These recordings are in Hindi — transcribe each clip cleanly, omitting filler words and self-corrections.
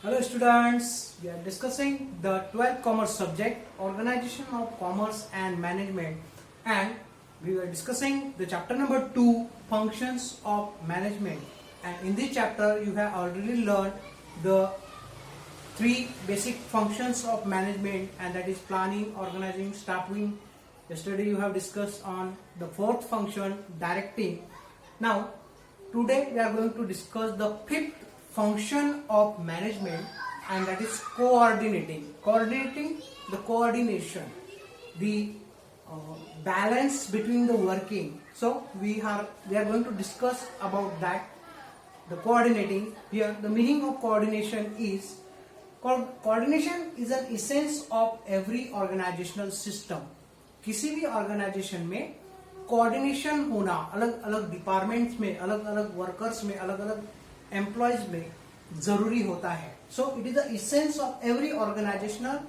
Hello students, we are discussing the 12th commerce subject, organization of commerce and management, and we were discussing the chapter number 2, functions of management. And in this chapter you have already learned the 3 basic functions of management, and that is planning, organizing, staffing. Yesterday you have discussed on the 4th function, directing. Now today we are going to discuss the 5th function of management, and that is coordinating. Coordinating the coordination, the balance between the working. So we are going to discuss about that. The coordinating here, the meaning of coordination is coordination is an essence of every organizational system. किसी भी ऑर्गेनाइजेशन में कोऑर्डिनेशन होना, अलग अलग डिपार्टमेंट्स में, अलग अलग वर्कर्स में, अलग अलग एम्प्लॉयज में जरूरी होता है. So it is the essence of every organisational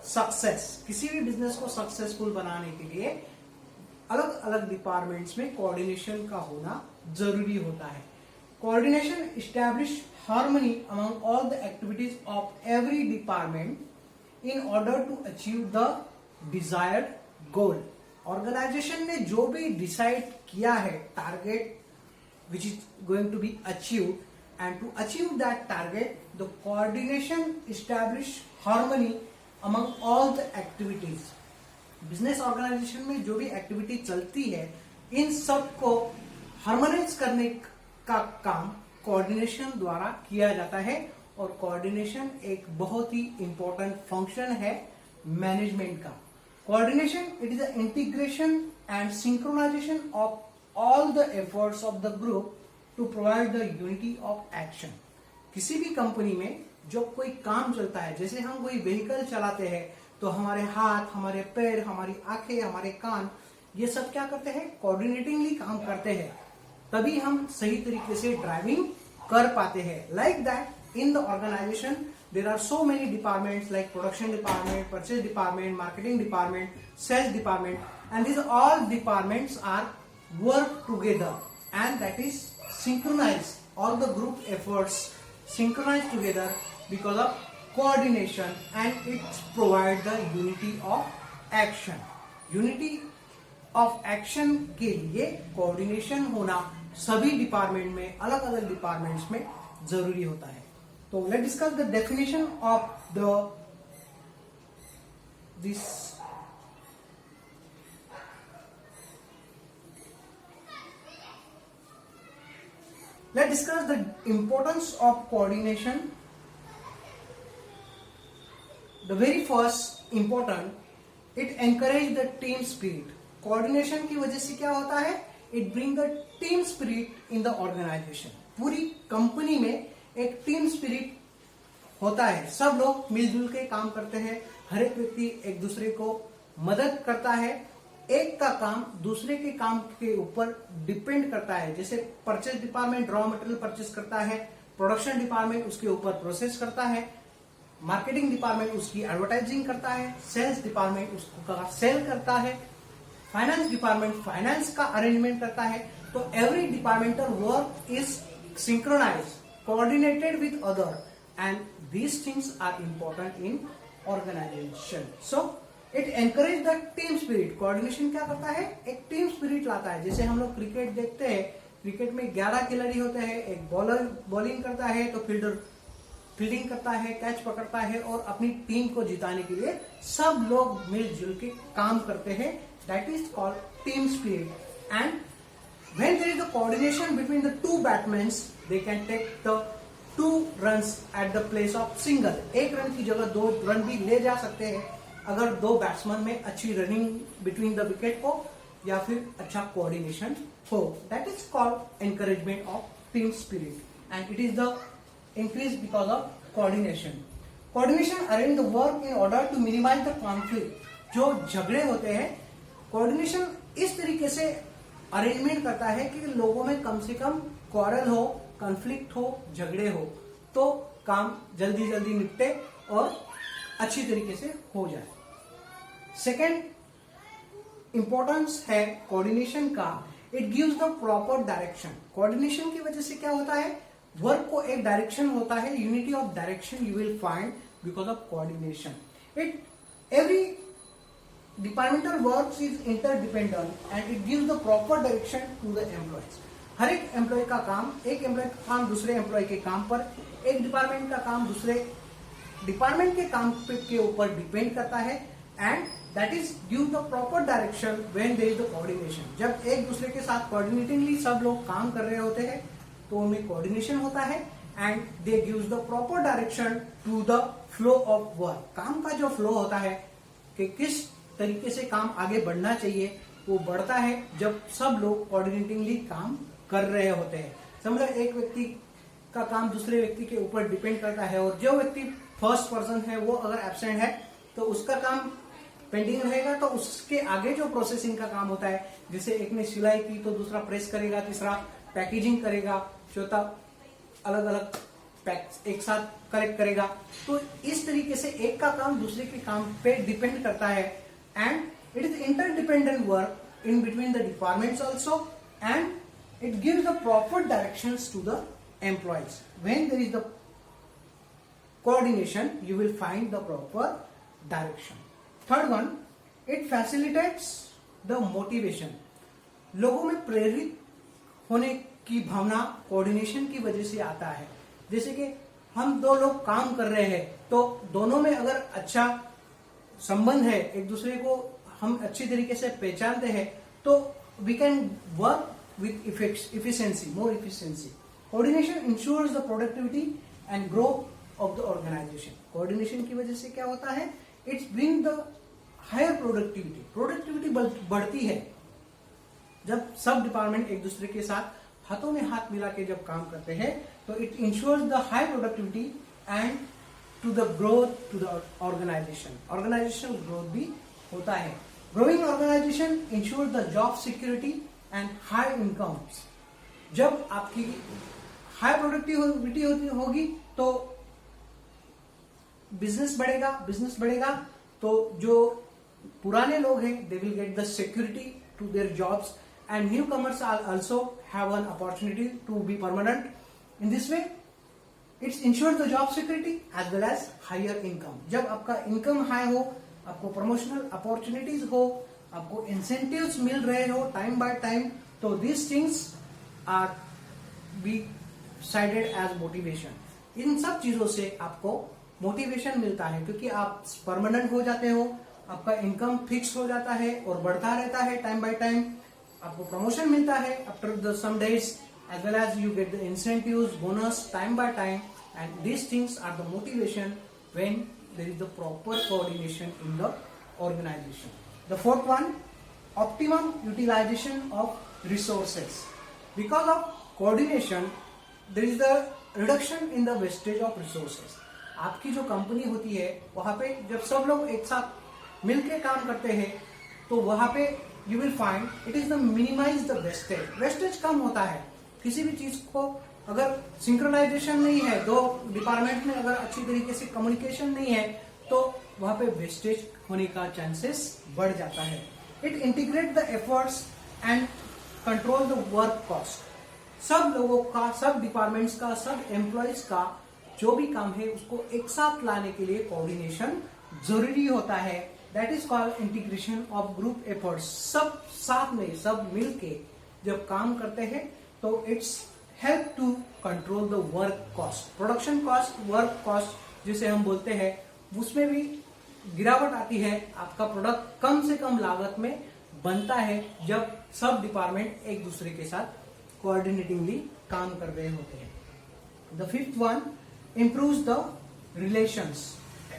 success. किसी भी बिजनेस को सक्सेसफुल बनाने के लिए अलग अलग डिपार्टमेंट्स में कोऑर्डिनेशन का होना जरूरी होता है. Coordination establish harmony among all the activities of every department in order to achieve the desired goal. Organisation ने जो भी डिसाइड किया है target which is going to be achieved, and to achieve that target the coordination establish harmony among all the activities. Business organisation में जो भी एक्टिविटी चलती है इन सब को हार्मोनाइज करने का काम कोऑर्डिनेशन द्वारा किया जाता है, और कोऑर्डिनेशन एक बहुत ही इंपॉर्टेंट फंक्शन है मैनेजमेंट का. Coordination it is the integration and synchronisation of all the efforts of the group to provide the unity of action. किसी भी कंपनी में जब कोई काम चलता है, जैसे हम कोई व्हीकल चलाते हैं तो हमारे हाथ, हमारे पैर, हमारी आंखें, हमारे कान, ये सब क्या करते हैं, कोऑर्डिनेटिंगली काम करते हैं, तभी हम सही तरीके से ड्राइविंग कर पाते हैं. Like that in the organisation there are so many departments like production department, purchase department, marketing department, sales department, and these all departments are work together, and that is synchronize all the group efforts synchronize together because of coordination, and it provide the unity of action. Unity of action के लिए coordination होना सभी डिपार्टमेंट में, अलग अलग डिपार्टमेंट्स में जरूरी होता है. तो let's discuss the definition of this. Let's discuss the importance of coordination. The very first important, it encourage the team spirit. Coordination की वजह से क्या होता है, it bring the team spirit in the organization. पूरी कंपनी में एक टीम स्पिरिट होता है, सब लोग मिलजुल के काम करते हैं, हर एक व्यक्ति एक दूसरे को मदद करता है, एक का काम दूसरे के काम के ऊपर डिपेंड करता है. जैसे purchase department raw material purchase करता है, प्रोडक्शन डिपार्टमेंट उसके ऊपर प्रोसेस करता है, मार्केटिंग डिपार्टमेंट उसकी एडवर्टाइजिंग करता है, सेल्स डिपार्टमेंट उसका सेल करता है, फाइनेंस डिपार्टमेंट फाइनेंस का अरेंजमेंट करता है. तो every departmental work is synchronise, coordinated with other, and these things are important in organisation. So it encourage the team spirit. Coordination क्या करता है, एक टीम स्पिरिट लाता है. जैसे हम लोग क्रिकेट देखते हैं, क्रिकेट में 11 खिलाड़ी होते हैं, एक बॉलर बॉलिंग करता है तो फील्डर फील्डिंग करता है, कैच पकड़ता है, और अपनी टीम को जिताने के लिए सब लोग मिलजुल के काम करते हैं. That is called team spirit. And when there is the coordination between the two batsman, they can take the 2 runs at the place of single. 1 run की जगह 2 रन भी ले जा सकते हैं अगर 2 बैट्समैन में अच्छी रनिंग बिटवीन द विकेट हो या फिर अच्छा कोऑर्डिनेशन हो. That is called encouragement of team spirit, and it is the increase because of coordination. Coordination arrange the work in order to minimise the conflict. जो झगड़े होते हैं, कोऑर्डिनेशन इस तरीके से अरेंजमेंट करता है कि लोगों में कम से कम क्वारल हो, कॉन्फ्लिक्ट हो, झगड़े हो, तो काम जल्दी जल्दी निपटे और अच्छी तरीके से हो जाए. सेकेंड इंपॉर्टेंस है कोऑर्डिनेशन का, it gives the proper direction. Coordination की वजह से क्या होता है, वर्क को एक डायरेक्शन होता है, unity of direction you will find because of coordination. It every departmental work is interdependent and it gives the proper direction to the employees. हर एक एम्प्लॉय का काम, एक एम्प्लॉय का काम दूसरे एम्प्लॉय के काम पर, एक डिपार्टमेंट का काम दूसरे डिपार्टमेंट के काम के ऊपर डिपेंड करता है and that is give the proper direction when there is the coordination. जब एक दूसरे के साथ कोऑर्डिनेटिंगली सब लोग काम कर रहे होते हैं तो उनमें कोऑर्डिनेशन होता है and they gives the proper direction to the flow of work. काम का जो फ्लो होता है कि किस तरीके से काम आगे बढ़ना चाहिए वो बढ़ता है जब सब लोग कोऑर्डिनेटिंगली काम कर रहे होते हैं. समझो एक व्यक्ति का काम दूसरे व्यक्ति के ऊपर डिपेंड करता है और जो व्यक्ति फर्स्ट पर्सन है वो अगर एब्सेंट है तो उसका काम पेंडिंग रहेगा, तो उसके आगे जो प्रोसेसिंग का काम होता है, जैसे एक ने सिलाई की तो दूसरा प्रेस करेगा, तीसरा पैकेजिंग करेगा, चौथा अलग अलग पैक एक साथ कलेक्ट करेगा. तो इस तरीके से एक का काम दूसरे के काम पे डिपेंड करता है and it is interdependent work in between the departments also and it gives the proper directions to the employees. When there is the coordination, you will find the proper direction. Third one, it facilitates the motivation. लोगों में प्रेरित होने की भावना कोऑर्डिनेशन की वजह से आता है. जैसे कि हम दो लोग काम कर रहे हैं तो दोनों में अगर अच्छा संबंध है, एक दूसरे को हम अच्छी तरीके से पहचानते हैं तो we can work with efficiency, more efficiency. Coordination ensures the productivity and growth of the organization. Coordination की वजह से क्या होता है? It brings the higher productivity. Productivity बढ़ती है जब सब डिपार्टमेंट एक दूसरे के साथ हाथों में हाथ मिला के जब काम करते हैं तो it ensures the high productivity and to the growth to the organization. Organizational growth भी होता है. Growing organization ensures the job security and high incomes. जब आपकी हाई प्रोडक्टिविटी होगी तो बिजनेस बढ़ेगा तो जो पुराने लोग हैं they will get the security to their jobs and newcomers also have an opportunity to be permanent. In this way it's ensure the job security as well as higher income. जब आपका इनकम हाई हो, आपको प्रमोशनल अपॉर्चुनिटीज हो, आपको इंसेंटिव्स मिल रहे हो टाइम बाय टाइम, तो this things are be sided as motivation. इन सब चीजों से आपको मोटिवेशन मिलता है क्योंकि आप परमानेंट हो जाते हो, आपका इनकम फिक्स हो जाता है और बढ़ता रहता है टाइम बाय टाइम. आपको प्रमोशन मिलता है after the some days as well as you get the incentives, bonus time by time and this things are the motivation when there is the proper coordination in the organisation. The fourth one, optimum utilization of resources. Because of coordination, there is the reduction in the wastage of resources. आपकी जो कंपनी होती है वहां पे जब सब लोग एक साथ मिलके काम करते हैं तो वहां पे you will find it is the minimize the wastage. Wastage कम होता है. किसी भी चीज को अगर सिंक्रोनाइजेशन नहीं है, दो डिपार्टमेंट में अगर अच्छी तरीके से कम्युनिकेशन नहीं है तो वहां पे वेस्टेज होने का चांसेस बढ़ जाता है. It integrate the efforts and control the work cost. सब लोगों का, सब डिपार्टमेंट्स का, सब एम्प्लॉयज का जो भी काम है उसको एक साथ लाने के लिए कोऑर्डिनेशन जरूरी होता है. That is called integration of group efforts. सब साथ में, सब मिलके जब काम करते हैं तो it's help to control the work cost. Production cost, work cost जिसे हम बोलते हैं, उसमें भी गिरावट आती है. आपका प्रोडक्ट कम से कम लागत में बनता है जब सब डिपार्टमेंट एक दूसरे के साथ कोऑर्डिनेटिंगली काम कर रहे होते हैं. The fifth one, improves the relations.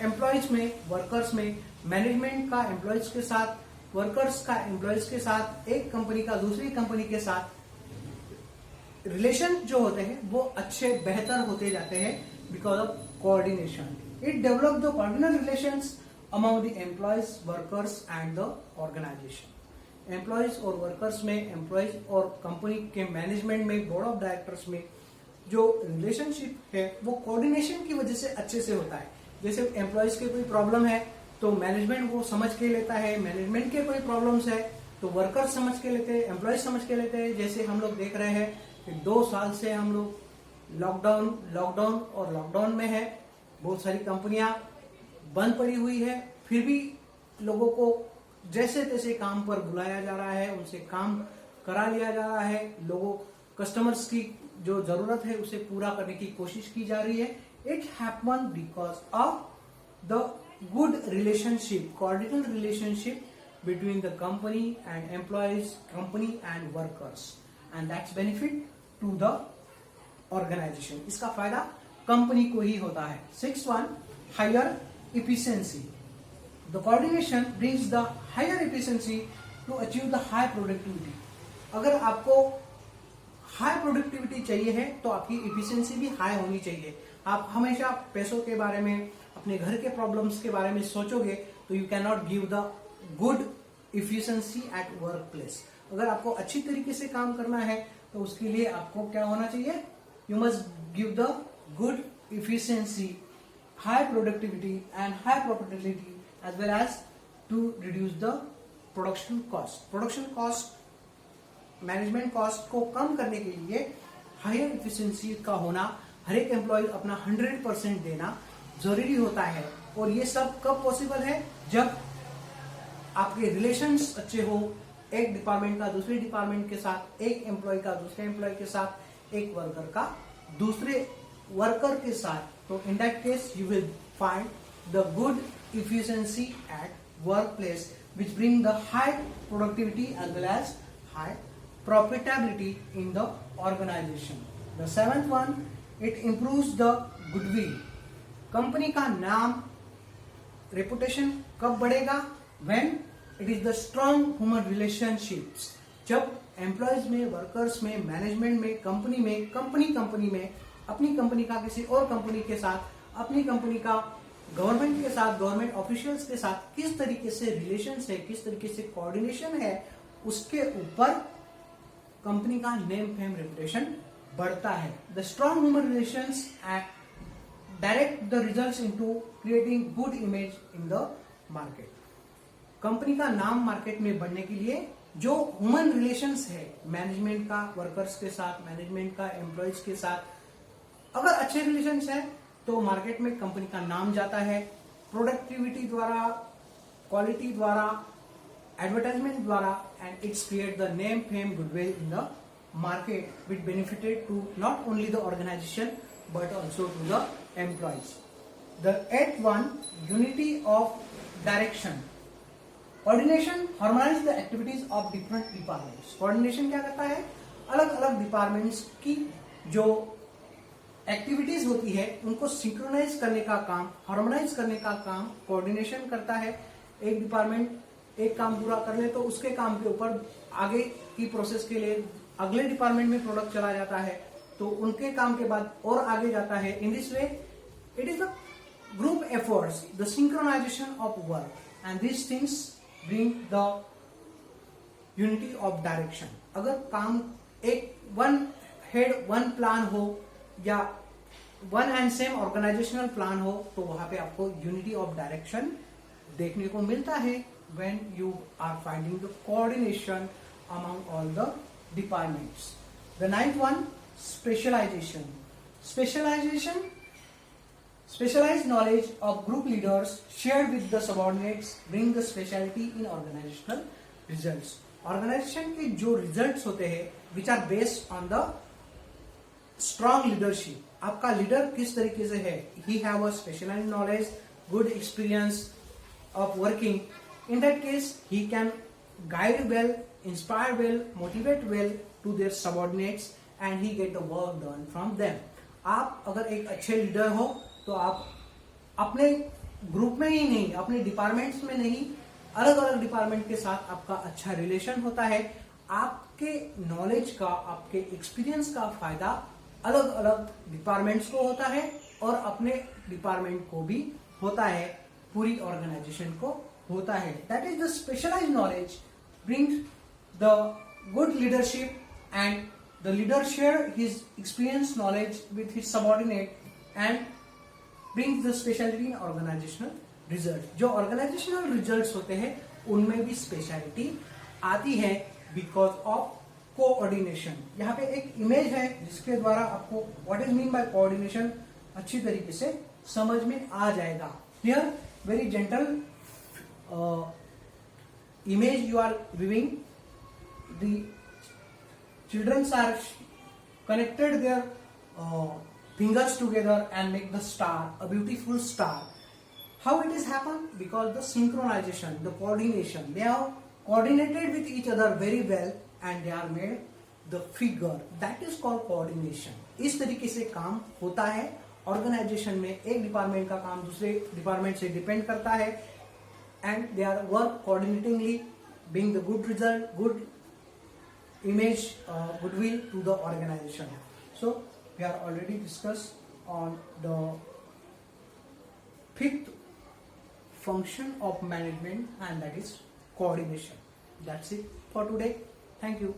Employees में, वर्कर्स में, मैनेजमेंट का एम्प्लॉयज के साथ, वर्कर्स का एम्प्लॉयज के साथ, एक कंपनी का दूसरी कंपनी के साथ रिलेशन जो होते हैं वो अच्छे बेहतर होते जाते हैं because of coordination. It developed the coordinate relations among the employees, workers and the organization. Employees और workers में, employees और कंपनी के मैनेजमेंट में, बोर्ड ऑफ डायरेक्टर्स में जो रिलेशनशिप है वो कोऑर्डिनेशन की वजह से अच्छे से होता है. जैसे एम्प्लॉयज के कोई प्रॉब्लम है तो मैनेजमेंट वो समझ के लेता है, मैनेजमेंट के कोई प्रॉब्लम्स है तो वर्कर्स समझ के लेते हैं, एम्प्लॉयज समझ के लेते हैं. जैसे हम लोग देख रहे हैं कि 2 साल से हम लोग लॉकडाउन में है, बहुत सारी कंपनियां बंद पड़ी हुई है, फिर भी लोगों को जैसे तैसे काम पर बुलाया जा रहा है, उनसे काम करा लिया जा रहा है, लोगों कस्टमर्स की जो जरूरत है उसे पूरा करने की कोशिश की जा रही है. It happen because of the good relationship, coordinated relationship between the company and employees, company and workers, and that's benefit to the organization. इसका फायदा कंपनी को ही होता है. 6.1 higher efficiency. The coordination brings the higher efficiency to achieve the high productivity. अगर आपको हाई प्रोडक्टिविटी चाहिए है तो आपकी इफिशियंसी भी हाई होनी चाहिए. आप हमेशा पैसों के बारे में, अपने घर के प्रॉब्लम्स के बारे में सोचोगे तो you can not give the good efficiency at work place. अगर आपको अच्छी तरीके से काम करना है तो उसके लिए आपको क्या होना चाहिए? You must give the good efficiency, high productivity and high profitability as well as to reduce the production cost. Production cost, management cost को कम करने के लिए हायर इफिशियंसी का होना, हर एक एम्प्लॉय अपना 100% देना जरूरी होता है. और ये सब कब पॉसिबल है? जब आपके रिलेशंस अच्छे हो, एक डिपार्टमेंट का दूसरे डिपार्टमेंट के साथ, एक एम्प्लॉय का दूसरे एम्प्लॉय के साथ, एक वर्कर का दूसरे वर्कर के साथ. तो in that case you will find the good efficiency at work place which bring the high productivity as well as high profitability in the organisation. The 7th one, it improves the goodwill. Company का नाम, रेपुटेशन कब बढ़ेगा? When it is the strong human relationships. जब एम्प्लॉयज में, वर्कर्स में, मैनेजमेंट में, कंपनी में, कंपनी में, अपनी कंपनी का किसी और कंपनी के साथ, अपनी कंपनी का गवर्नमेंट के साथ, गवर्नमेंट ऑफिशियल्स के साथ किस तरीके से रिलेशन है, किस तरीके से कोऑर्डिनेशन है, उसके ऊपर कंपनी का नेम, फेम, रेपुटेशन बढ़ता है. The strong human relations direct the results into creating good image in the market. Company का नाम मार्केट में बढ़ने के लिए जो ह्यूमन रिलेशंस है, मैनेजमेंट का वर्कर्स के साथ, मैनेजमेंट का एम्प्लॉयज के साथ, अगर अच्छे रिलेशंस है तो मार्केट में कंपनी का नाम जाता है. प्रोडक्टिविटी द्वारा, क्वालिटी द्वारा, एडवर्टाइजमेंट द्वारा, and it's create the name, fame, goodwill in the market which benefited to not only the organization but also to the employees. The 8th one, unity of direction. Coordination harmonizes the activities of different departments. Coordination क्या करता है? अलग अलग डिपार्टमेंट्स की जो एक्टिविटीज होती है उनको सिंक्रोनाइज करने का काम, हार्मोनाइज करने का काम कोऑर्डिनेशन करता है. एक डिपार्टमेंट एक काम पूरा कर ले तो उसके काम के ऊपर आगे की प्रोसेस के लिए अगले डिपार्टमेंट में प्रोडक्ट चला जाता है, तो उनके काम के बाद और आगे जाता है. In this way it is the group efforts, the synchronisation of work, and this things bring the unity of direction. अगर काम एक वन हेड वन प्लान हो या one and same organisational plan हो तो वहां पे आपको यूनिटी ऑफ डायरेक्शन देखने को मिलता है when you are finding the coordination among all the departments. The 9th one, specialization. Specialized knowledge of group leaders shared with the subordinates bring the specialty in organizational results. Organization के जो results होते हैं which are based on the strong leadership. आपका लीडर किस तरीके से है? He have a specialized knowledge, good experience of working. In that case, he can guide well, inspire well, motivate well to their subordinates and he get the work done from them. आप अगर एक अच्छे लीडर हो तो आप अपने ग्रुप में ही नहीं, अपने डिपार्टमेंट्स में नहीं, अलग अलग डिपार्टमेंट के साथ आपका अच्छा रिलेशन होता है. आपके नॉलेज का, आपके एक्सपीरियंस का फायदा अलग अलग डिपार्टमेंट्स को होता है और अपने डिपार्टमेंट को भी होता है, पूरी ऑर्गेनाइजेशन को होता है. That is the specialised knowledge brings the good leadership, and the leader share his experience knowledge with his subordinate and brings the specialty in organizational results. जो organizational results होते हैं उनमें भी specialty आती है because of कोऑर्डिनेशन। यहाँ पे एक इमेज है जिसके द्वारा आपको what is mean by coordination अच्छी तरीके से समझ में आ जाएगा। Here very gentle image you are viewing. The children are connected their fingers together and make the star, a beautiful star. How it is happened? Because the synchronization, the coordination, they are coordinated with each other very well and they are made the figure. That is called coordination. इस तरीके से काम होता है ऑर्गेनाइजेशन में। एक डिपार्टमेंट का काम दूसरे डिपार्टमेंट से डिपेंड करता है and they are work coordinatingly, being the good result, good image, goodwill to the organization. So we are already discussed on the fifth function of management, and that is coordination. That's it for today. Thank you.